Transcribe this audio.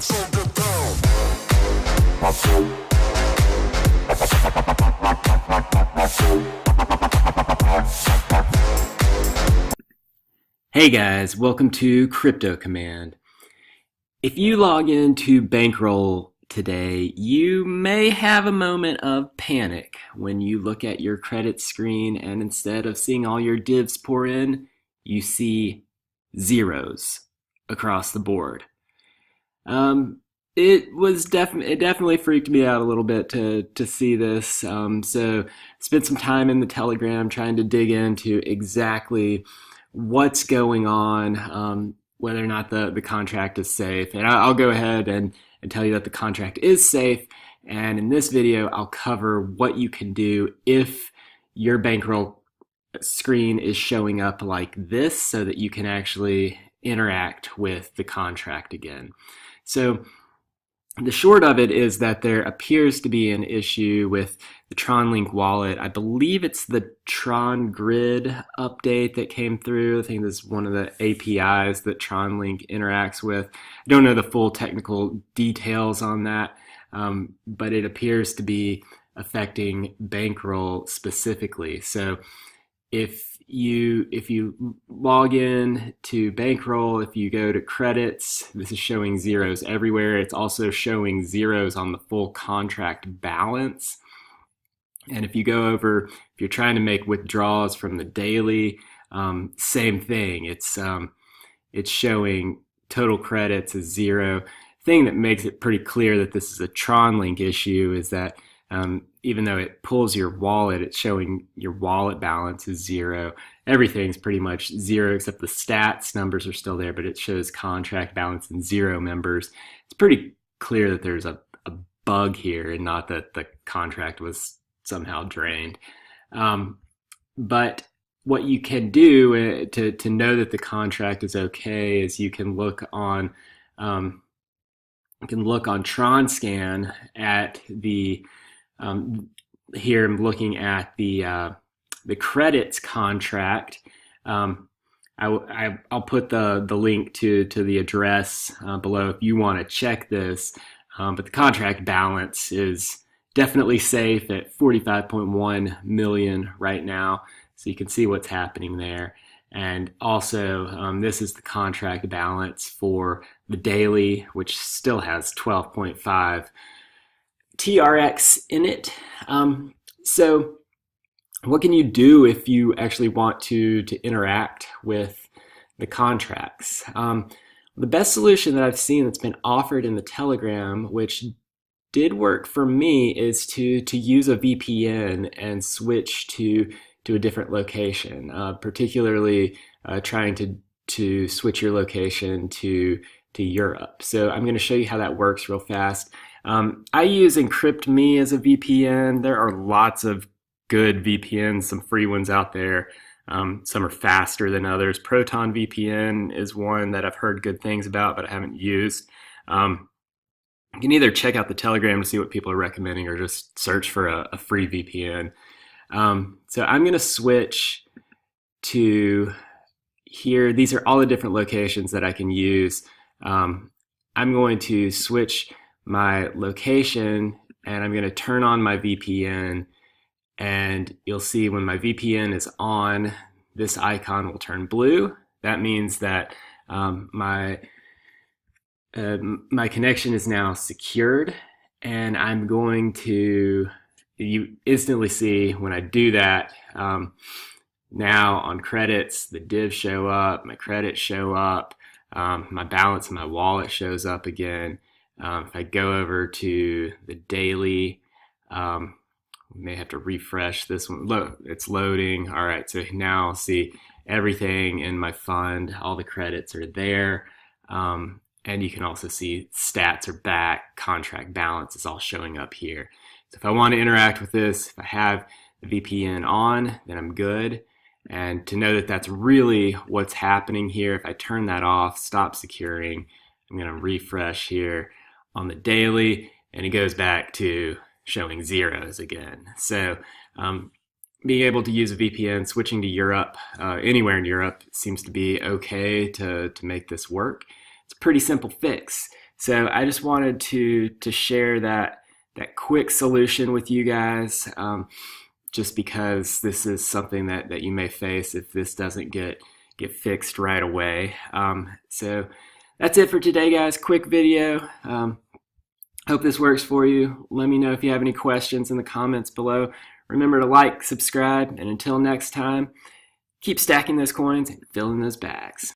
Hey guys, welcome to Crypto Command. If you log into Bankroll today, you may have a moment of panic when you look at your credit screen and instead of seeing all your divs pour in, you see zeros across the board. It definitely freaked me out a little bit to see this. So spent some time in the Telegram trying to dig into exactly what's going on, whether or not the contract is safe. And I'll go ahead and tell you that the contract is safe. And in this video, I'll cover what you can do if your Bankroll screen is showing up like this so that you can actually interact with the contract again. So the short of it is that there appears to be an issue with the TronLink wallet. I believe it's the Tron Grid update that came through. I think this is one of the APIs that TronLink interacts with. I don't know the full technical details on that, but it appears to be affecting Bankroll specifically. So if you log in to Bankroll, if you go to credits, this is showing zeros everywhere. It's also showing zeros on the full contract balance. And if you go over, if you're trying to make withdrawals from the daily, same thing. It's showing total credits as zero. Thing that makes it pretty clear that this is a TronLink issue is that even though it pulls your wallet, it's showing your wallet balance is zero. Everything's pretty much zero except the stats numbers are still there, but it shows contract balance and zero members. It's pretty clear that there's a bug here and not that the contract was somehow drained. But what you can do to know that the contract is okay is you can look on TronScan at the here I'm looking at the credits contract. I'll put the link to the address below if you want to check this. But the contract balance is definitely safe at 45.1 million right now. So you can see what's happening there. And also, this is the contract balance for the daily, which still has 12.5 TRX in it. So what can you do if you actually want to interact with the contracts? The best solution that I've seen that's been offered in the Telegram, which did work for me, is to use a VPN and switch to a different location, particularly trying to switch your location to Europe. So I'm going to show you how that works real fast. I use EncryptMe as a VPN. There are lots of good VPNs, some free ones out there. Some are faster than others. Proton VPN is one that I've heard good things about, but I haven't used. You can either check out the Telegram to see what people are recommending or just search for a free VPN. So I'm going to switch to here. These are all the different locations that I can use. I'm going to switch my location and I'm going to turn on my VPN, and you'll see when my VPN is on, this icon will turn blue. That means that my connection is now secured, and I'm going to, you instantly see when I do that, now on credits, the divs show up, my credits show up, my balance in my wallet shows up again. If I go over to the daily, we may have to refresh this one. Look, it's loading. All right, so now I'll see everything in my fund. All the credits are there. And you can also see stats are back, contract balance is all showing up here. So if I want to interact with this, if I have the VPN on, then I'm good. And to know that that's really what's happening here, if I turn that off, stop securing, I'm going to refresh here on the daily, and it goes back to showing zeros again. So being able to use a VPN, switching to Europe, anywhere in Europe, seems to be okay to make this work. It's a pretty simple fix. So I just wanted to share that quick solution with you guys, just because this is something that you may face if this doesn't get fixed right away. So that's it for today, guys. Quick video. Hope this works for you. Let me know if you have any questions in the comments below. Remember to like, subscribe, and until next time, keep stacking those coins and filling those bags.